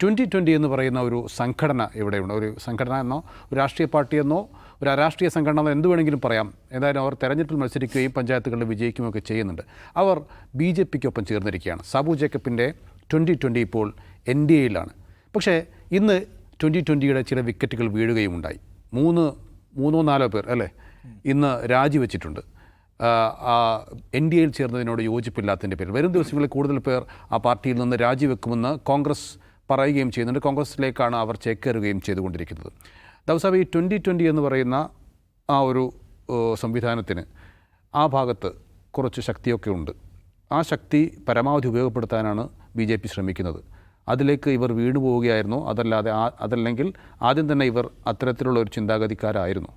2020 എന്ന് പറയുന്ന ഒരു സംഘടന ഇവിടെയുണ്ട്. ഒരു സംഘടന എന്നോ ഒരു രാഷ്ട്രീയ പാർട്ടിയെന്നോ ഒരു അരാഷ്ട്രീയ സംഘടന എന്നോ എന്ത് വേണമെങ്കിലും പറയാം. ഏതായാലും അവർ തെരഞ്ഞെടുപ്പിൽ മത്സരിക്കുകയും പഞ്ചായത്തുകളിൽ വിജയിക്കുകയൊക്കെ ചെയ്യുന്നുണ്ട്. അവർ BJPക്കൊപ്പം ചേർന്നിരിക്കുകയാണ്. സാബു ജേക്കബിൻ്റെ 2020 ഇപ്പോൾ NDAയിലാണ്. പക്ഷേ ഇന്ന് 2020യുടെ ചില വിക്കറ്റുകൾ വീഴുകയുമുണ്ടായി. മൂന്നോ നാലോ പേർ അല്ലേ ഇന്ന് രാജിവെച്ചിട്ടുണ്ട്. NDAയിൽ ചേർന്നതിനോട് യോജിപ്പില്ലാത്തതിൻ്റെ പേരിൽ വരും ദിവസങ്ങളിൽ കൂടുതൽ പേർ ആ പാർട്ടിയിൽ നിന്ന് രാജിവെക്കുമെന്ന് കോൺഗ്രസ് പറയുകയും ചെയ്യുന്നുണ്ട്. കോൺഗ്രസിലേക്കാണ് അവർ ചേക്കേറുകയും ചെയ്തുകൊണ്ടിരിക്കുന്നത്. ദവസാബ്, ഈ 2020 എന്ന് പറയുന്ന ആ ഒരു സംവിധാനത്തിന് ആ ഭാഗത്ത് കുറച്ച് ശക്തിയൊക്കെ ഉണ്ട്. ആ ശക്തി പരമാവധി ഉപയോഗപ്പെടുത്താനാണ് BJP ശ്രമിക്കുന്നത്. അതിലേക്ക് ഇവർ വീണുപോവുകയായിരുന്നു? അതല്ലെങ്കിൽ ആദ്യം തന്നെ ഇവർ അത്തരത്തിലുള്ള ഒരു ചിന്താഗതിക്കാരായിരുന്നു?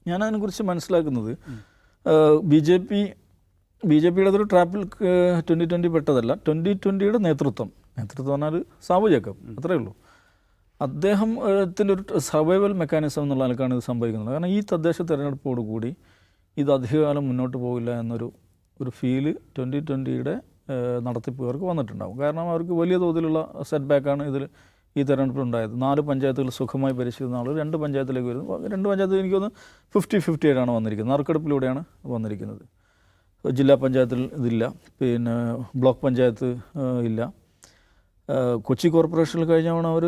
ഞാനതിനെക്കുറിച്ച് മനസ്സിലാക്കുന്നത് BJPയുടെ ഒരു ട്രാപ്പിൽ 2020 പെട്ടതല്ല. 2020യുടെ നേതൃത്വം പറഞ്ഞാൽ സാബു ജേക്കബ്, അത്രയേ ഉള്ളൂ. അദ്ദേഹത്തിൻ്റെ ഒരു സർവൈവൽ മെക്കാനിസം എന്നുള്ള നിലക്കാണ് ഇത് സംഭവിക്കുന്നത്. കാരണം ഈ തദ്ദേശ തെരഞ്ഞെടുപ്പോടുകൂടി ഇത് അധികകാലം മുന്നോട്ട് പോകില്ല എന്നൊരു ഫീല് 2020യുടെ നടത്തിപ്പുകാർക്ക് വന്നിട്ടുണ്ടാകും. കാരണം അവർക്ക് വലിയ തോതിലുള്ള സെറ്റ് ബാക്കാണ് ഈ തെരഞ്ഞെടുപ്പിലുണ്ടായത്. 4 പഞ്ചായത്തുകൾ സുഖമായി ഭരിച്ചിരുന്ന ആൾ 2 പഞ്ചായത്തിലേക്ക് വരുന്നു. 2 പഞ്ചായത്തിൽ എനിക്കൊന്ന് 50-50 ആയിട്ടാണ് വന്നിരിക്കുന്നത്. നറുക്കെടുപ്പിലൂടെയാണ് വന്നിരിക്കുന്നത്. ജില്ലാ പഞ്ചായത്തിൽ ഇതില്ല, പിന്നെ ബ്ലോക്ക് പഞ്ചായത്ത് ഇല്ല. കൊച്ചി കോർപ്പറേഷനിൽ കഴിഞ്ഞ തവണ അവർ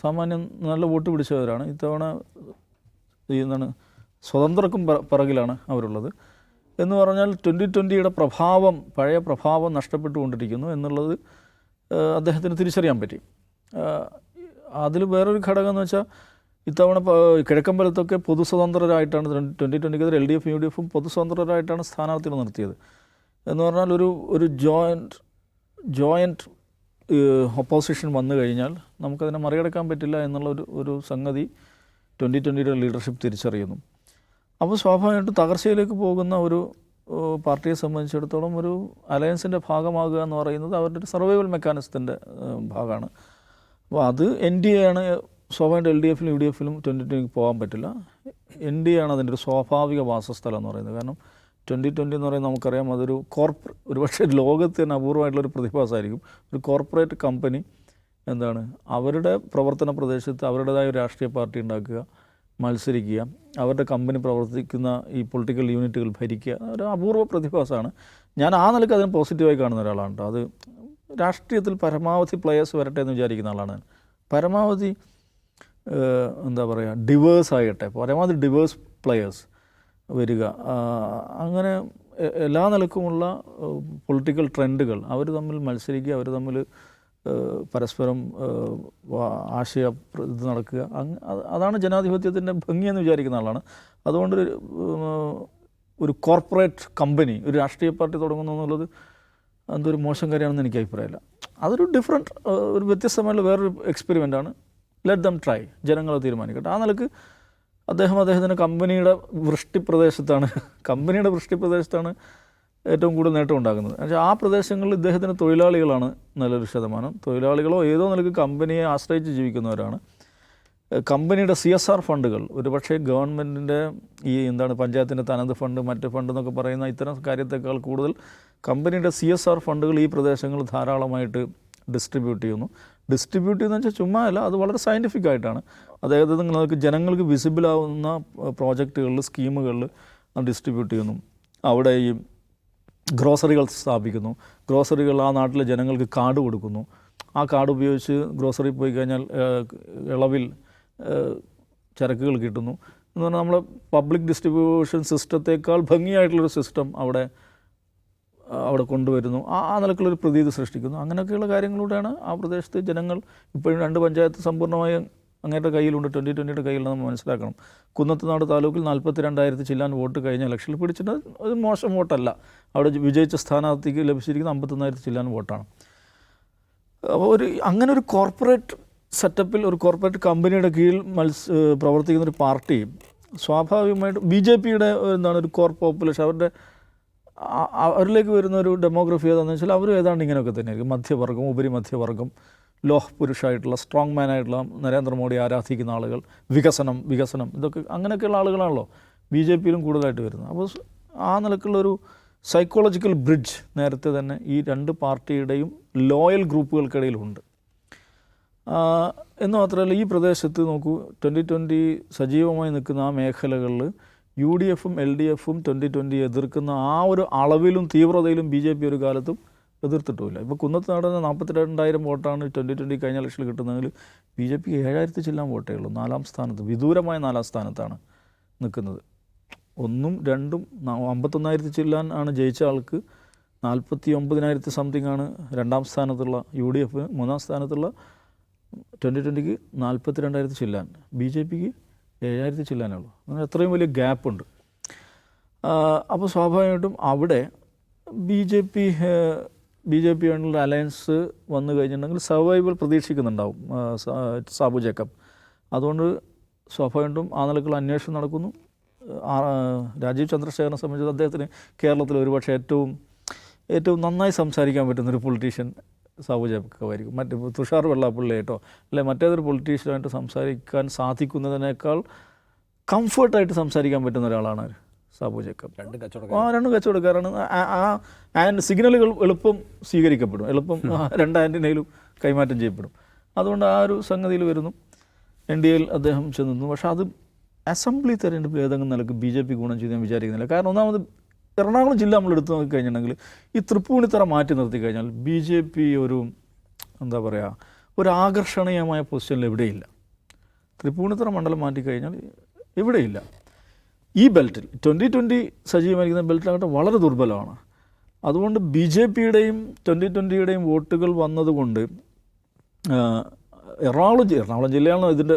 സാമാന്യം നല്ല വോട്ട് പിടിച്ചവരാണ്. ഇത്തവണ സ്വതന്ത്രക്കും പിറകിലാണ് അവരുള്ളത്. എന്ന് പറഞ്ഞാൽ 2020യുടെ പഴയ പ്രഭാവം നഷ്ടപ്പെട്ടുകൊണ്ടിരിക്കുന്നു എന്നുള്ളത് അദ്ദേഹത്തിന് തിരിച്ചറിയാൻ പറ്റി. അതിൽ വേറൊരു ഘടകം എന്ന് വെച്ചാൽ ഇത്തവണ കിഴക്കമ്പലത്തൊക്കെ പൊതുസ്വതന്ത്രരായിട്ടാണ് 2020ക്കെതിരെ LDF UDF പൊതുസ്വതന്ത്രരായിട്ടാണ് സ്ഥാനാർത്ഥികൾ നിർത്തിയത്. എന്ന് പറഞ്ഞാൽ ഒരു ജോയിൻറ്റ് ഒപ്പോസിഷൻ വന്നു കഴിഞ്ഞാൽ നമുക്കതിനെ മറികടക്കാൻ പറ്റില്ല എന്നുള്ള ഒരു സംഗതി 2020യുടെ ലീഡർഷിപ്പ് തിരിച്ചറിയുന്നു. അപ്പോൾ സ്വാഭാവികമായിട്ടും തകർച്ചയിലേക്ക് പോകുന്ന ഒരു പാർട്ടിയെ സംബന്ധിച്ചിടത്തോളം ഒരു അലയൻസിൻ്റെ ഭാഗമാകുക എന്ന് പറയുന്നത് അവരുടെ ഒരു സർവൈവൽ മെക്കാനിസത്തിൻ്റെ ഭാഗമാണ്. അപ്പോൾ അത് NDA ആണ്. സ്വാഭാവികമായിട്ട് LDFലും UDFലും 2020 പോകാൻ പറ്റില്ല. NDA ആണ് അതിൻ്റെ ഒരു സ്വാഭാവിക വാസസ്ഥലം എന്ന് പറയുന്നത്. കാരണം 2020 എന്ന് പറയുന്നത് നമുക്കറിയാം, അതൊരു ഒരുപക്ഷെ ലോകത്ത് തന്നെ അപൂർവമായിട്ടുള്ളൊരു പ്രതിഭാസമായിരിക്കും. ഒരു കോർപ്പറേറ്റ് കമ്പനി അവരുടെ പ്രവർത്തന പ്രദേശത്ത് അവരുടേതായ ഒരു രാഷ്ട്രീയ പാർട്ടി ഉണ്ടാക്കുക, മത്സരിക്കുക, അവരുടെ കമ്പനി പ്രവർത്തിക്കുന്ന ഈ പൊളിറ്റിക്കൽ യൂണിറ്റുകൾ ഭരിക്കുക, ഒരു അപൂർവ പ്രതിഭാസമാണ്. ഞാൻ ആ നിലയ്ക്ക് അതിന് പോസിറ്റീവായി കാണുന്ന ഒരാളാണ് കേട്ടോ. അത് രാഷ്ട്രീയത്തിൽ പരമാവധി പ്ലെയേഴ്സ് വരട്ടെ എന്ന് വിചാരിക്കുന്ന ആളാണ്. പരമാവധി ഡിവേഴ്സ് ആകട്ടെ, പരമാവധി ഡിവേഴ്സ് പ്ലെയേഴ്സ് വരിക. അങ്ങനെ എല്ലാ നിലക്കുമുള്ള പൊളിറ്റിക്കൽ ട്രെൻഡുകൾ അവർ തമ്മിൽ മത്സരിക്കുക, അവർ തമ്മിൽ പരസ്പരം ആശയ ഇത് നടക്കുക. അതാണ് ജനാധിപത്യത്തിൻ്റെ ഭംഗിയെന്ന് വിചാരിക്കുന്ന ആളാണ്. അതുകൊണ്ട് ഒരു കോർപ്പറേറ്റ് കമ്പനി ഒരു രാഷ്ട്രീയ പാർട്ടി തുടങ്ങുന്നു എന്നുള്ളത് എന്തൊരു മോശം കാര്യമാണെന്ന് എനിക്ക് അഭിപ്രായമില്ല. അതൊരു ഒരു വ്യത്യസ്തമായുള്ള വേറൊരു എക്സ്പെരിമെൻ്റാണ്. ലെറ്റ് ദം ട്രൈ, ജനങ്ങളെ തീരുമാനിക്കട്ടെ. ആ നിലക്ക് അദ്ദേഹത്തിൻ്റെ കമ്പനിയുടെ വൃഷ്ടിപ്രദേശത്താണ് ഏറ്റവും കൂടുതൽ നേട്ടം ഉണ്ടാകുന്നത്. പക്ഷേ ആ പ്രദേശങ്ങളിൽ ഇദ്ദേഹത്തിന് തൊഴിലാളികളാണ് നല്ലൊരു ശതമാനം. തൊഴിലാളികളോ ഏതോ നിലയ്ക്ക് കമ്പനിയെ ആശ്രയിച്ച് ജീവിക്കുന്നവരാണ്. കമ്പനിയുടെ CSR ഫണ്ടുകൾ ഒരുപക്ഷെ ഗവൺമെൻറ്റിൻ്റെ പഞ്ചായത്തിൻ്റെ തനത് ഫണ്ട്, മറ്റ് ഫണ്ട് എന്നൊക്കെ പറയുന്ന ഇത്തരം കാര്യത്തേക്കാൾ കൂടുതൽ കമ്പനിയുടെ CSR ഫണ്ടുകൾ ഈ പ്രദേശങ്ങളിൽ ധാരാളമായിട്ട് ഡിസ്ട്രിബ്യൂട്ട് ചെയ്യുന്നു വെച്ചാൽ ചുമ്മാ അല്ല, അത് വളരെ സയൻറ്റിഫിക് ആയിട്ടാണ്. അതായത് നിങ്ങൾക്ക് ജനങ്ങൾക്ക് വിസിബിളാവുന്ന പ്രോജക്റ്റുകളിൽ, സ്കീമുകളിൽ ഡിസ്ട്രിബ്യൂട്ട് ചെയ്യുന്നു. അവിടെ ഈ ഗ്രോസറികൾ സ്ഥാപിക്കുന്നു. ഗ്രോസറികൾ ആ നാട്ടിലെ ജനങ്ങൾക്ക് കാർഡ് കൊടുക്കുന്നു. ആ കാർഡ് ഉപയോഗിച്ച് ഗ്രോസറി പോയി കഴിഞ്ഞാൽ ഇളവിൽ ചരക്കുകൾ കിട്ടുന്നു. എന്ന് പറഞ്ഞാൽ നമ്മൾ പബ്ലിക് ഡിസ്ട്രിബ്യൂഷൻ സിസ്റ്റത്തേക്കാൾ ഭംഗിയായിട്ടുള്ളൊരു സിസ്റ്റം അവിടെ കൊണ്ടുവരുന്നു. ആ നിലക്കുള്ളൊരു പ്രതീതി സൃഷ്ടിക്കുന്നു. അങ്ങനെയൊക്കെയുള്ള കാര്യങ്ങളിലൂടെയാണ് ആ പ്രദേശത്ത് ജനങ്ങൾ ഇപ്പോഴും 2 പഞ്ചായത്ത് സമ്പൂർണ്ണമായും അങ്ങേറ്റ കയ്യിലുണ്ട്, 2020യുടെ കയ്യിലുണ്ട്. നമ്മൾ മനസ്സിലാക്കണം. കുന്നത്തുനാട് താലൂക്കിൽ 42,000 ചില്ലാൻ വോട്ട് കഴിഞ്ഞ ഇലക്ഷനിൽ പിടിച്ചിട്ട് അത് മോശം വോട്ടല്ല. അവിടെ വിജയിച്ച സ്ഥാനാർത്ഥിക്ക് ലഭിച്ചിരിക്കുന്ന 51,000 ചില്ലാൻ വോട്ടാണ്. അപ്പോൾ അങ്ങനെ ഒരു കോർപ്പറേറ്റ് സെറ്റപ്പിൽ ഒരു കോർപ്പറേറ്റ് കമ്പനിയുടെ കീഴിൽ പ്രവർത്തിക്കുന്നൊരു പാർട്ടി സ്വാഭാവികമായിട്ട് BJPയുടെ ഒരു കോർ പോപ്പുലേഷൻ അവരിലേക്ക് വരുന്ന ഒരു ഡെമോഗ്രഫി ഏതാണെന്ന് വെച്ചാൽ അവരും ഏതാണ്ട് ഇങ്ങനെയൊക്കെ തന്നെയായിരിക്കും. മധ്യവർഗം, ഉപരിമധ്യവർഗം, ലോഹ് പുരുഷായിട്ടുള്ള സ്ട്രോങ് മാനായിട്ടുള്ള നരേന്ദ്രമോദി ആരാധിക്കുന്ന ആളുകൾ, വികസനം ഇതൊക്കെ അങ്ങനെയൊക്കെയുള്ള ആളുകളാണല്ലോ BJPയിലും കൂടുതലായിട്ട് വരുന്നത്. അപ്പോൾ ആ നിലക്കുള്ളൊരു സൈക്കോളജിക്കൽ ബ്രിഡ്ജ് നേരത്തെ തന്നെ ഈ 2 പാർട്ടിയുടെയും ലോയൽ ഗ്രൂപ്പുകൾക്കിടയിലുണ്ട്. എന്ന് മാത്രമല്ല ഈ പ്രദേശത്ത് നോക്കൂ 2020 സജീവമായി നിൽക്കുന്ന ആ മേഖലകളിൽ UDFും LDFും 2020 എതിർക്കുന്ന ആ ഒരു അളവിലും തീവ്രതയിലും BJP ഒരു കാലത്തും എതിർത്തിട്ടുമില്ല. ഇപ്പോൾ കുന്നത്ത് നടന്ന 42,000 വോട്ടാണ് 2020 കഴിഞ്ഞ ഇലക്ഷനിൽ കിട്ടുന്നതെങ്കിൽ BJP 7,000 ചില്ലാൻ വോട്ടേ ഉള്ളൂ. 4ാം സ്ഥാനത്ത്, വിദൂരമായ 4ാം സ്ഥാനത്താണ് നിൽക്കുന്നത്. 1ഉം 2ഉം 51,000 ചില്ലാൻ ആണ് ജയിച്ച ആൾക്ക്. 49,000 സംതിങ് ആണ് 2ാം സ്ഥാനത്തുള്ള UDF. 3ാം സ്ഥാനത്തുള്ള 2020 42,000 ചില്ലാൻ. BJPക്ക് 7,000 ചില്ലാനേ ഉള്ളൂ. അങ്ങനെ അത്രയും വലിയ ഗ്യാപ്പുണ്ട്. അപ്പോൾ സ്വാഭാവികമായിട്ടും അവിടെ BJP ആയിട്ടുള്ള അലയൻസ് വന്നു കഴിഞ്ഞിട്ടുണ്ടെങ്കിൽ സർവൈവൽ പ്രതീക്ഷിക്കുന്നുണ്ടാവും സാബു ജേക്കബ്. അതുകൊണ്ട് സ്വാഭാവികമായിട്ടും ആ നിലക്കുള്ള അന്വേഷണം നടക്കുന്നു. രാജീവ് ചന്ദ്രശേഖരനെ സംബന്ധിച്ച് അദ്ദേഹത്തിന് കേരളത്തിൽ ഒരുപക്ഷെ ഏറ്റവും നന്നായി സംസാരിക്കാൻ പറ്റുന്നൊരു പൊളിറ്റീഷ്യൻ സാബു ജേക്കബായിരിക്കും. തുഷാർ വെള്ളാപ്പള്ളിയായിട്ടോ അല്ലെ മറ്റേതൊരു പൊളിറ്റീഷ്യനായിട്ട് സംസാരിക്കാൻ സാധിക്കുന്നതിനേക്കാൾ കംഫർട്ടായിട്ട് സംസാരിക്കാൻ പറ്റുന്ന ഒരാളാണ് സാബു ജേക്കബ്. രണ്ടും കച്ചവടക്കാരാണ്. സിഗ്നലുകൾ എളുപ്പം സ്വീകരിക്കപ്പെടും, എളുപ്പം 2 ആൻറ്റിനയിലും കൈമാറ്റം ചെയ്യപ്പെടും. അതുകൊണ്ട് ആ ഒരു സംഗതിയിൽ വരുന്നു. NDAയിൽ അദ്ദേഹം ചെന്നു. പക്ഷേ അത് അസംബ്ലി തെരഞ്ഞെടുപ്പ് ഏതെങ്കിലും നിലക്ക് BJP ഗുണം ചെയ്ത് ഞാൻ വിചാരിക്കുന്നില്ല. കാരണം ഒന്നാമത് എറണാകുളം ജില്ല നമ്മൾ എടുത്തു നോക്കിക്കഴിഞ്ഞിട്ടുണ്ടെങ്കിൽ ഈ തൃപ്പൂണിത്തറ മാറ്റി നിർത്തി കഴിഞ്ഞാൽ BJP ഒരു എന്താ പറയുക ഒരു ആകർഷണീയമായ പൊസിഷനിൽ എവിടെയില്ല. തൃപ്പൂണിത്തറ മണ്ഡലം മാറ്റിക്കഴിഞ്ഞാൽ എവിടെയില്ല. ഈ ബെൽറ്റിൽ 2020 സജീവമായിരിക്കുന്ന ബെൽറ്റിലാകട്ടെ വളരെ ദുർബലമാണ്. അതുകൊണ്ട് BJPയുടെയും 2020യുടെയും വോട്ടുകൾ വന്നതുകൊണ്ട് എറണാകുളം ജില്ലയാണ് ഇതിൻ്റെ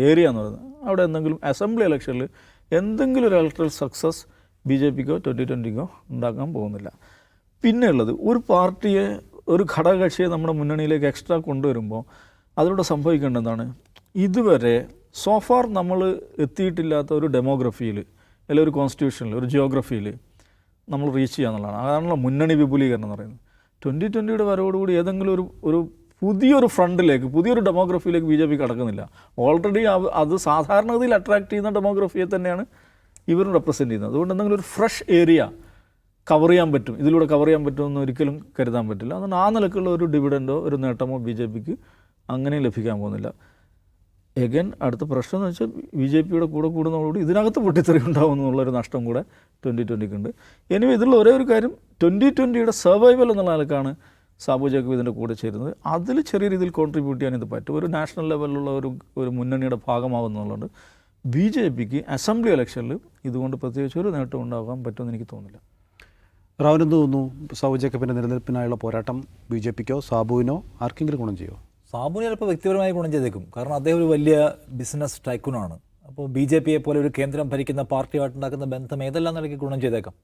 ഏരിയ എന്ന് പറയുന്നത്. അവിടെ എന്തെങ്കിലും അസംബ്ലി ഇലക്ഷനിൽ എന്തെങ്കിലും ഒരു ഇലക്ട്രൽ സക്സസ് BJPക്കോ 2020ക്കോ ഉണ്ടാക്കാൻ പോകുന്നില്ല. പിന്നെയുള്ളത് ഒരു പാർട്ടിയെ, ഒരു ഘടകകക്ഷിയെ നമ്മുടെ മുന്നണിയിലേക്ക് എക്സ്ട്രാ കൊണ്ടുവരുമ്പോൾ അതിലൂടെ സംഭവിക്കേണ്ടതാണ്, ഇതുവരെ സോഫാർ നമ്മൾ എത്തിയിട്ടില്ലാത്ത ഒരു ഡെമോഗ്രഫിയിൽ അല്ലെങ്കിൽ ഒരു കോൺസ്റ്റിറ്റ്യൂഷനിൽ, ഒരു ജിയോഗ്രഫിയിൽ നമ്മൾ റീച്ച് ചെയ്യുക എന്നുള്ളതാണ്. അതാണല്ലോ മുന്നണി വിപുലീകരണം എന്ന് പറയുന്നത്. 2020യുടെ വരവോടുകൂടി ഏതെങ്കിലും ഒരു പുതിയൊരു ഫ്രണ്ടിലേക്ക്, പുതിയൊരു ഡെമോഗ്രഫിയിലേക്ക് BJP കടക്കുന്നില്ല. ഓൾറെഡി അത് സാധാരണഗതിയിൽ അട്രാക്ട് ചെയ്യുന്ന ഡെമോഗ്രഫിയെ തന്നെയാണ് ഇവരും റെപ്രസെൻറ്റ് ചെയ്യുന്നത്. അതുകൊണ്ട് എന്തെങ്കിലും ഒരു ഫ്രഷ് ഏരിയ കവർ ചെയ്യാൻ പറ്റും, ഇതിലൂടെ കവർ ചെയ്യാൻ പറ്റുമെന്ന് ഒരിക്കലും കരുതാൻ പറ്റില്ല. അതുകൊണ്ട് ആ നിലക്കുള്ള ഒരു ഡിവിഡൻഡോ ഒരു നേട്ടമോ BJPക്ക് അങ്ങനെ ലഭിക്കാൻ പോകുന്നില്ല. എഗൻ അടുത്ത പ്രശ്നം എന്ന് വെച്ചാൽ BJPയുടെ കൂടെ കൂടുന്നതോടുകൂടി ഇതിനകത്ത് പൊട്ടിത്തെറി ഉണ്ടാകുമെന്നുള്ളൊരു നഷ്ടം കൂടെ 2020ക്ക് ഉണ്ട്. എനിവേ ഇതിലുള്ള ഒരേ ഒരു കാര്യം 2020യുടെ സർവൈവൽ എന്നുള്ള നിലക്കാണ് സാബു ജേക്കബ് ഇതിൻ്റെ കൂടെ ചേരുന്നത്. അതിൽ ചെറിയ രീതിയിൽ കോൺട്രിബ്യൂട്ട് ചെയ്യാൻ ഇത് പറ്റും. ഒരു നാഷണൽ ലെവലിലുള്ള ഒരു മുന്നണിയുടെ ഭാഗമാകുന്നുള്ളതുകൊണ്ട് BJPക്ക് അസംബ്ലി ഇലക്ഷനിൽ ഇതുകൊണ്ട് പ്രത്യേകിച്ച് ഒരു നേട്ടം ഉണ്ടാകാൻ പറ്റുമെന്ന് എനിക്ക് തോന്നുന്നില്ല. റാവുനെന്ത് തോന്നുന്നു? സാബു ജേക്കബിൻ്റെ നിലനിൽപ്പിനായുള്ള പോരാട്ടം BJPക്കോ സാബുവിനോ ആർക്കെങ്കിലും ഗുണം ചെയ്യുമോ? സാബുവിന് ചിലപ്പോൾ വ്യക്തിപരമായി ഗുണം ചെയ്തേക്കും. കാരണം അദ്ദേഹം ഒരു വലിയ ബിസിനസ് ടൈക്കൂണാണ്. അപ്പോൾ BJPയെ പോലെ ഒരു കേന്ദ്രം ഭരിക്കുന്ന പാർട്ടിയുമായിട്ടുണ്ടാക്കുന്ന ബന്ധം ഏതെല്ലാം നിലയ്ക്ക് ഗുണം ചെയ്തേക്കാം.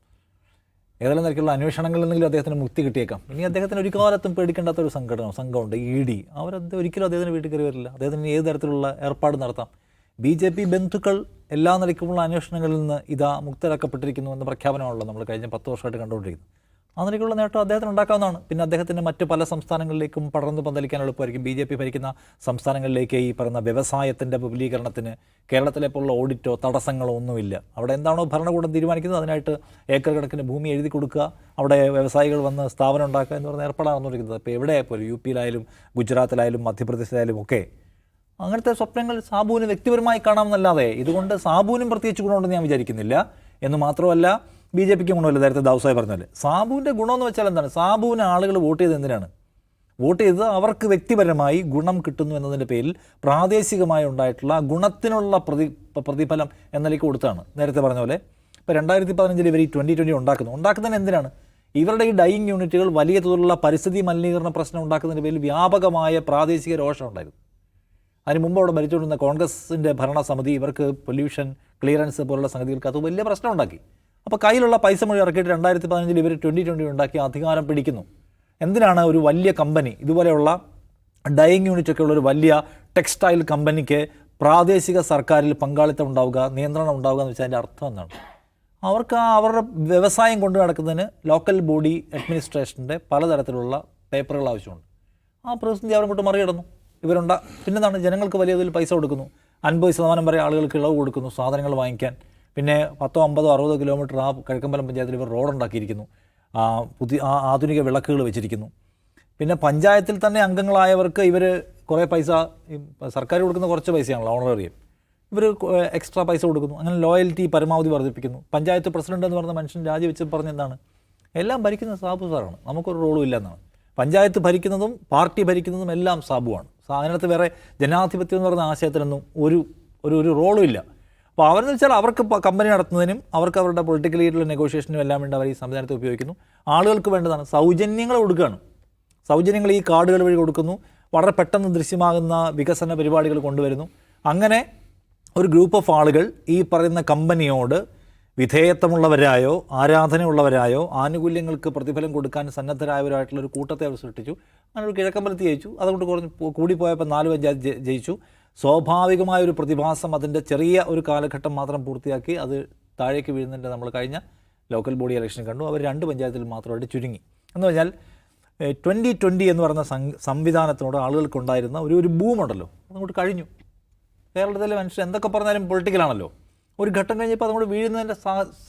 ഏതെല്ലാം നിലയ്ക്കുള്ള അന്വേഷണങ്ങളിൽ നിന്നെങ്കിലും അദ്ദേഹത്തിന് മുക്തി കിട്ടിയേക്കാം. ഇനി അദ്ദേഹത്തിന് ഒരു കാലത്തും പേടിക്കേണ്ടാത്ത ഒരു സംഘമുണ്ട് ED. ഒരിക്കലും അദ്ദേഹത്തിന് വീട്ടിൽ കയറി വരില്ല. അദ്ദേഹത്തിന് ഏത് തരത്തിലുള്ള ഏർപ്പാട് നടത്താം. BJP ബന്ധുക്കൾ എല്ലാ നിലയ്ക്കുമുള്ള അന്വേഷണങ്ങളിൽ നിന്ന് ഇതാ മുക്തരാക്കപ്പെട്ടിരിക്കുന്നു എന്ന പ്രഖ്യാപനമാണല്ലോ നമ്മൾ കഴിഞ്ഞ 10 വർഷമായിട്ട് കണ്ടുകൊണ്ടിരിക്കുന്നത്. ആ നിലയ്ക്കുള്ള നേട്ടം അദ്ദേഹത്തിന് ഉണ്ടാക്കാവുന്നതാണ്. പിന്നെ അദ്ദേഹത്തിന് മറ്റ് പല സംസ്ഥാനങ്ങളിലേക്കും പടർന്നു പന്തലിക്കാൻ എളുപ്പമായിരിക്കും. BJP ഭരിക്കുന്ന സംസ്ഥാനങ്ങളിലേക്ക് ഈ പറയുന്ന വ്യവസായത്തിൻ്റെ വിപുലീകരണത്തിന് കേരളത്തിലെ പോലുള്ള ഓഡിറ്റോ തടസ്സങ്ങളോ ഒന്നുമില്ല. അവിടെ എന്താണോ ഭരണകൂടം തീരുമാനിക്കുന്നത് അതിനായിട്ട് ഏക്കർ കണക്കിന് ഭൂമി എഴുതി കൊടുക്കുക, അവിടെ വ്യവസായികൾ വന്ന് സ്ഥാപനം ഉണ്ടാക്കുക എന്ന് പറഞ്ഞ ഏർപ്പാടാണ് നടന്നുകൊണ്ടിരിക്കുന്നത്. ഇപ്പോൾ എവിടെയായാലും UPയിലായാലും ഗുജറാത്തിലായാലും മധ്യപ്രദേശിലായാലും ഒക്കെ അങ്ങനത്തെ സ്വപ്നങ്ങൾ സാബുവിന് വ്യക്തിപരമായി കാണാമെന്നല്ലാതെ ഇതുകൊണ്ട് സാബുവിനും പ്രത്യേകിച്ച് ഗുണമുണ്ടെന്ന് ഞാൻ വിചാരിക്കുന്നില്ല. എന്ന് മാത്രമല്ല BJPക്ക് ഗുണമില്ല. നേരത്തെ ദാവസായി പറഞ്ഞാൽ സാബുവിൻ്റെ ഗുണമെന്ന് വെച്ചാൽ എന്താണ്? സാബുവിന് ആളുകൾ വോട്ട് ചെയ്ത് എന്തിനാണ് വോട്ട് ചെയ്തത്? അവർക്ക് വ്യക്തിപരമായി ഗുണം കിട്ടുന്നു എന്നതിൻ്റെ പേരിൽ പ്രാദേശികമായി ഉണ്ടായിട്ടുള്ള ഗുണത്തിനുള്ള പ്രതിഫലം എന്നതിലേക്ക് കൊടുത്താണ്. നേരത്തെ പറഞ്ഞ പോലെ ഇപ്പോൾ 2015 ഇവർ ഈ 2020 ഉണ്ടാക്കുന്നതിന് എന്തിനാണ്? ഇവരുടെ ഈ ഡൈയിങ് യൂണിറ്റുകൾ വലിയ തോതിലുള്ള പരിസ്ഥിതി മലിനീകരണ പ്രശ്നം ഉണ്ടാക്കുന്നതിൻ്റെ പേരിൽ വ്യാപകമായ പ്രാദേശിക രോഷം ഉണ്ടായിരുന്നു. അതിന് മുമ്പ് അവിടെ ഭരിച്ചുകൊണ്ടിരുന്ന കോൺഗ്രസിൻ്റെ ഭരണസമിതി ഇവർക്ക് പൊല്യൂഷൻ ക്ലിയറൻസ് പോലുള്ള സംഗതികൾക്ക് അത് വലിയ പ്രശ്നം ഉണ്ടാക്കി. അപ്പോൾ കയ്യിലുള്ള പൈസ മുഴുവൻ ഇറക്കിയിട്ട് 2015 ഇവർ 2020 ഉണ്ടാക്കി അധികാരം പിടിക്കുന്നു. എന്തിനാണ് ഒരു വലിയ കമ്പനി, ഇതുപോലെയുള്ള ഡൈയിങ് യൂണിറ്റൊക്കെ ഉള്ള ഒരു വലിയ ടെക്സ്റ്റൈൽ കമ്പനിക്ക് പ്രാദേശിക സർക്കാരിൽ പങ്കാളിത്തം ഉണ്ടാവുക, നിയന്ത്രണം ഉണ്ടാവുക എന്ന് വെച്ചാൽ അതിൻ്റെ അർത്ഥം എന്താണ്? അവർക്ക് അവരുടെ വ്യവസായം കൊണ്ടു നടക്കുന്നതിന് ലോക്കൽ ബോഡി അഡ്മിനിസ്ട്രേഷൻ്റെ പലതരത്തിലുള്ള പേപ്പറുകൾ ആവശ്യമുണ്ട്. ആ പ്രതിസന്ധി അവരങ്ങോട്ട് മറികടന്നു. പിന്നെന്താണ്, ജനങ്ങൾക്ക് വലിയ തോതിൽ പൈസ കൊടുക്കുന്നു, 50% വരെ ആളുകൾക്ക് ഇളവ് കൊടുക്കുന്നു സാധനങ്ങൾ വാങ്ങിക്കാൻ. പിന്നെ 10, 50, 60 കിലോമീറ്റർ ആ കിഴക്കമ്പലം പഞ്ചായത്തിൽ ഇവർ റോഡുണ്ടാക്കിയിരിക്കുന്നു, പുതിയ ആധുനിക വിളക്കുകൾ വെച്ചിരിക്കുന്നു. പിന്നെ പഞ്ചായത്തിൽ തന്നെ അംഗങ്ങളായവർക്ക് ഇവർ കുറേ പൈസ ഈ സർക്കാർ കൊടുക്കുന്ന കുറച്ച് പൈസയാണല്ലോ ഓണറേറിയം, ഇവർ എക്സ്ട്രാ പൈസ കൊടുക്കുന്നു. അങ്ങനെ ലോയൽറ്റി പരമാവധി വർദ്ധിപ്പിക്കുന്നു. പഞ്ചായത്ത് പ്രസിഡന്റ് എന്ന് പറഞ്ഞ മനുഷ്യൻ രാജിവെച്ച് പറഞ്ഞെന്താണ്, എല്ലാം ഭരിക്കുന്ന സാബു സാറാണ്, നമുക്കൊരു റോളും ഇല്ല എന്നാണ്. പഞ്ചായത്ത് ഭരിക്കുന്നതും പാർട്ടി ഭരിക്കുന്നതും എല്ലാം സാബുവാണ്. അതിനകത്ത് വേറെ ജനാധിപത്യം എന്ന് പറയുന്ന ആശയത്തിനൊന്നും ഒരു റോളും ഇല്ല. അപ്പോൾ അവരെന്ന് വെച്ചാൽ അവർക്ക് കമ്പനി നടത്തുന്നതിനും അവർക്ക് അവരുടെ പൊളിറ്റിക്കലായിട്ടുള്ള നെഗോഷിയേഷനും എല്ലാം വേണ്ടി അവർ ഈ സംവിധാനത്തെ ഉപയോഗിക്കുന്നു. ആളുകൾക്ക് വേണ്ടതാണ് സൗജന്യങ്ങൾ കൊടുക്കുകയാണ്. സൗജന്യങ്ങൾ ഈ കാർഡുകൾ വഴി കൊടുക്കുന്നു. വളരെ പെട്ടെന്ന് ദൃശ്യമാകുന്ന വികസന പരിപാടികൾ കൊണ്ടുവരുന്നു. അങ്ങനെ ഒരു ഗ്രൂപ്പ് ഓഫ് ആളുകൾ ഈ പറയുന്ന കമ്പനിയോട് വിധേയത്വമുള്ളവരായോ ആരാധനയുള്ളവരായോ ആനുകൂല്യങ്ങൾക്ക് പ്രതിഫലം കൊടുക്കാൻ സന്നദ്ധരായവരായിട്ടുള്ളൊരു കൂട്ടത്തെ അവർ സൃഷ്ടിച്ചു. അങ്ങനെ ഒരു കിഴക്കമ്പലത്തി ജയിച്ചു. അതുകൊണ്ട് കൂടിപ്പോയപ്പോൾ 4 പഞ്ചായത്ത് ജയിച്ചു. സ്വാഭാവികമായൊരു പ്രതിഭാസം അതിൻ്റെ ചെറിയ ഒരു കാലഘട്ടം മാത്രം പൂർത്തിയാക്കി അത് താഴേക്ക് വീഴുന്നതിൻ്റെ നമ്മൾ കഴിഞ്ഞ ലോക്കൽ ബോഡി ഇലക്ഷൻ കണ്ടു. അവർ 2 പഞ്ചായത്തിൽ മാത്രമായിട്ട് ചുരുങ്ങി. എന്ന് പറഞ്ഞാൽ 2020 എന്ന് പറയുന്ന സംവിധാനത്തിനോട് ആളുകൾക്കുണ്ടായിരുന്ന ഒരു ബൂമുണ്ടല്ലോ, അതങ്ങോട്ട് കഴിഞ്ഞു. കേരളത്തിലെ മനുഷ്യർ എന്തൊക്കെ പറഞ്ഞാലും പൊളിറ്റിക്കലാണല്ലോ. ഒരു ഘട്ടം കഴിഞ്ഞപ്പോൾ അതുകൊണ്ട് വീഴുന്നതിൻ്റെ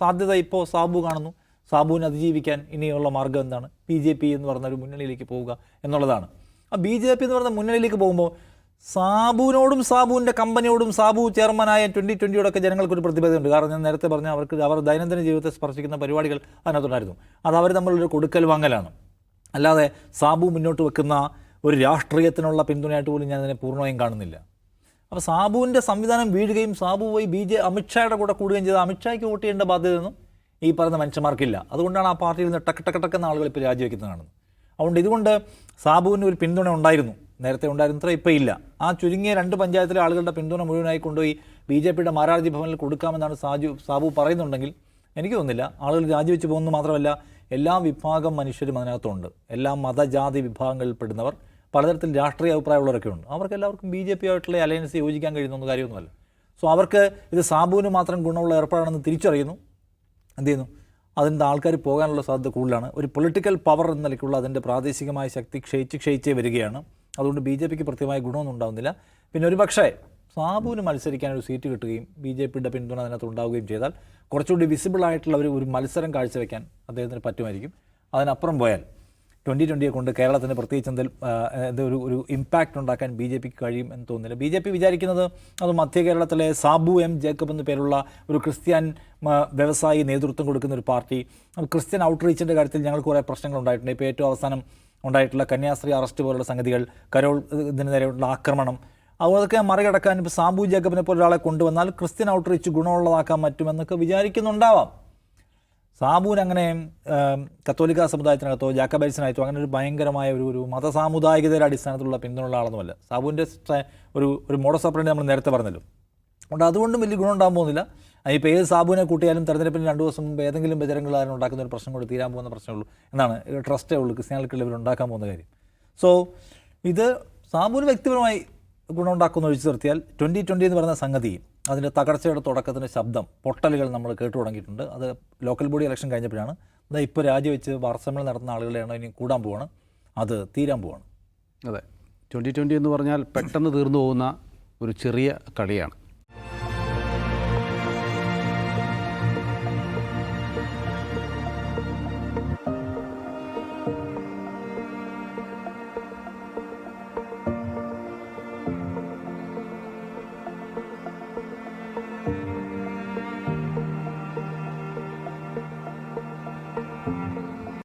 സാധ്യത ഇപ്പോൾ സാബു കാണുന്നു. സാബുവിനെ അതിജീവിക്കാൻ ഇനിയുള്ള മാർഗ്ഗം എന്താണ്? BJP എന്ന് പറഞ്ഞൊരു മുന്നണിയിലേക്ക് പോവുക എന്നുള്ളതാണ്. ആ BJP എന്ന് പറഞ്ഞ മുന്നണിയിലേക്ക് പോകുമ്പോൾ സാബുവിനോടും സാബുവിൻ്റെ കമ്പനിയോടും സാബു ചെയർമാനായ 2020യോടൊക്കെ ജനങ്ങൾക്കൊരു പ്രതിബദ്ധതയുണ്ട്. കാരണം ഞാൻ നേരത്തെ പറഞ്ഞ അവർ ദൈനംദിന ജീവിതത്തെ സ്പർശിക്കുന്ന പരിപാടികൾ അതിനകത്തുണ്ടായിരുന്നു. അത് അവർ തമ്മിലൊരു കൊടുക്കൽ വാങ്ങലാണ്. അല്ലാതെ സാബു മുന്നോട്ട് വെക്കുന്ന ഒരു രാഷ്ട്രീയത്തിനുള്ള പിന്തുണയായിട്ട് പോലും ഞാൻ അതിനെ പൂർണ്ണമായും കാണുന്നില്ല. അപ്പോൾ സാബുവിൻ്റെ സംവിധാനം വീഴുകയും സാബു പോയി അമിത്ഷായുടെ കൂടെ കൂടുകയും ചെയ്ത അമിത്ഷായ്ക്ക് വോട്ട് ചെയ്യേണ്ട ബാധ്യതയൊന്നും ഈ പറയുന്ന മനുഷ്യന്മാർക്കില്ല. അതുകൊണ്ടാണ് ആ പാർട്ടിയിൽ നിന്ന് ടക്ക് ആളുകൾ ഇപ്പോൾ രാജിവെക്കുന്നത് കാണുന്നത്. അതുകൊണ്ട് ഇതുകൊണ്ട് സാബുവിന് ഒരു പിന്തുണ ഉണ്ടായിരുന്നു, നേരത്തെ ഉണ്ടായിരുന്നത്ര ഇപ്പോൾ ഇല്ല. ആ ചുരുങ്ങിയ 2 പഞ്ചായത്തിലെ ആളുകളുടെ പിന്തുണ മുഴുവനായി കൊണ്ടുപോയി BJPയുടെ മാരാർജി ഭവനിൽ കൊടുക്കാമെന്നാണ് സാബു പറയുന്നുണ്ടെങ്കിൽ എനിക്ക് തോന്നുന്നില്ല. ആളുകൾ രാജിവെച്ച് പോകുന്നത് മാത്രമല്ല, എല്ലാ വിഭാഗം മനുഷ്യരും അതിനകത്തുണ്ട്. എല്ലാ മതജാതി വിഭാഗങ്ങളിൽപ്പെടുന്നവർ, പലതരത്തിൽ രാഷ്ട്രീയ അഭിപ്രായമുള്ളവരൊക്കെ ഉണ്ട്. അവർക്ക് എല്ലാവർക്കും BJP ആയിട്ടുള്ള അലയൻസ് യോജിക്കാൻ കഴിയുന്ന കാര്യമൊന്നുമല്ല. സോ അവർക്ക് ഇത് സാബുവിന് മാത്രം ഗുണമുള്ള ഏർപ്പാടാണെന്ന് തിരിച്ചറിയുന്നു. എന്ത് ചെയ്യുന്നു? അതിൻ്റെ ആൾക്കാർ പോകാനുള്ള സാധ്യത കൂടുതലാണ്. ഒരു പൊളിറ്റിക്കൽ പവർ എന്ന നിലയ്ക്കുള്ള അതിൻ്റെ പ്രാദേശികമായ ശക്തി ക്ഷയിച്ചേ വരികയാണ്. അതുകൊണ്ട് BJPക്ക് കൃത്യമായ ഗുണമൊന്നും ഉണ്ടാകുന്നില്ല. പിന്നെ ഒരു പക്ഷേ സാബുവിന് മത്സരിക്കാൻ ഒരു സീറ്റ് കിട്ടുകയും BJPയുടെ പിന്തുണ അതിനകത്ത് ഉണ്ടാവുകയും ചെയ്താൽ കുറച്ചുകൂടി വിസിബിളായിട്ടുള്ള ഒരു മത്സരം കാഴ്ചവെക്കാൻ അദ്ദേഹത്തിന് പറ്റുമായിരിക്കും. അതിനപ്പുറം പോയാൽ 2020 കൊണ്ട് കേരളത്തിന് പ്രത്യേകിച്ച് ഒരു ഇമ്പാക്റ്റ് ഉണ്ടാക്കാൻ BJPക്ക് കഴിയും എന്ന് തോന്നുന്നില്ല. BJP വിചാരിക്കുന്നത് അത് മധ്യ കേരളത്തിലെ സാബു M ജേക്കബ് എന്ന പേരുള്ള ഒരു ക്രിസ്ത്യൻ വ്യവസായി നേതൃത്വം കൊടുക്കുന്ന ഒരു പാർട്ടി. ക്രിസ്ത്യൻ ഔട്ട്റീച്ചിൻ്റെ കാര്യത്തിൽ ഞങ്ങൾക്ക് കുറേ പ്രശ്നങ്ങൾ ഉണ്ടായിട്ടുണ്ട്. ഇപ്പോൾ ഏറ്റവും അവസാനം ഉണ്ടായിട്ടുള്ള കന്യാസ്ത്രീ അറസ്റ്റ് പോലുള്ള സംഗതികൾ, കരോൾ ഇതിന് നേരെയുള്ള ആക്രമണം, അതൊക്കെ മറികടക്കാൻ ഇപ്പോൾ സാബു ജേക്കബിനെ പോലെ ഒരാളെ കൊണ്ടുവന്നാൽ ക്രിസ്ത്യൻ ഔട്ട്റീച്ച് ഗുണമുള്ളതാക്കാൻ പറ്റുമെന്നൊക്കെ വിചാരിക്കുന്നുണ്ടാവാം. സാബുവിന് അങ്ങനെ കത്തോലിക്ക സമുദായത്തിനകത്തോ ജാക്കബൈറ്റ്സിനകത്തോ അങ്ങനെ ഒരു ഭയങ്കരമായ ഒരു മതസാമുദായികതയുടെ അടിസ്ഥാനത്തിലുള്ള പിന്തുണയുള്ള ആളൊന്നുമല്ല. സാബുവിൻ്റെ ഒരു മോഡസ് ഓപ്പറണ്ടി നമ്മൾ നേരത്തെ പറഞ്ഞല്ലോ. അതുകൊണ്ടും വലിയ ഗുണം ഉണ്ടാകാൻ പോകുന്നില്ല. ഇപ്പോൾ ഏത് സാബുവിനെ കൂട്ടിയാലും തെരഞ്ഞെടുപ്പിന് 2 ദിവസം മുമ്പ് ഏതെങ്കിലും ബജരംഗളാരൻ ഉണ്ടാക്കുന്ന ഒരു പ്രശ്നം കൊണ്ട് തീരാൻ പോകുന്ന പ്രശ്നമുള്ളൂ എന്നാണ് ട്രസ്റ്റേ ഉള്ളൂ ക്രിസ്ത്യാനികൾക്കുള്ള ഇവർ ഉണ്ടാക്കാൻ പോകുന്ന കാര്യം. സോ ഇത് സാബുവിന് വ്യക്തിപരമായി ഗുണമുണ്ടാക്കുന്ന ഒഴിച്ചു നിർത്തിയാൽ 2020 എന്ന് പറയുന്ന സംഗതി അതിൻ്റെ തകർച്ചയുടെ തുടക്കത്തിൻ്റെ ശബ്ദം പൊട്ടലുകൾ നമ്മൾ കേട്ടു തുടങ്ങിയിട്ടുണ്ട്. അത് ലോക്കൽ ബോഡി ഇലക്ഷൻ കഴിഞ്ഞപ്പോഴാണ്. അത് ഇപ്പോൾ രാജിവെച്ച് വാർത്തസമ്മേളനം നടത്തുന്ന ആളുകളെയാണ് ഇനി കൂടാൻ പോവാണ്, അത് തീരാൻ പോവാണ്. അതെ, 2020 എന്ന് പറഞ്ഞാൽ പെട്ടെന്ന് തീർന്നു പോകുന്ന ഒരു ചെറിയ കളിയാണ്.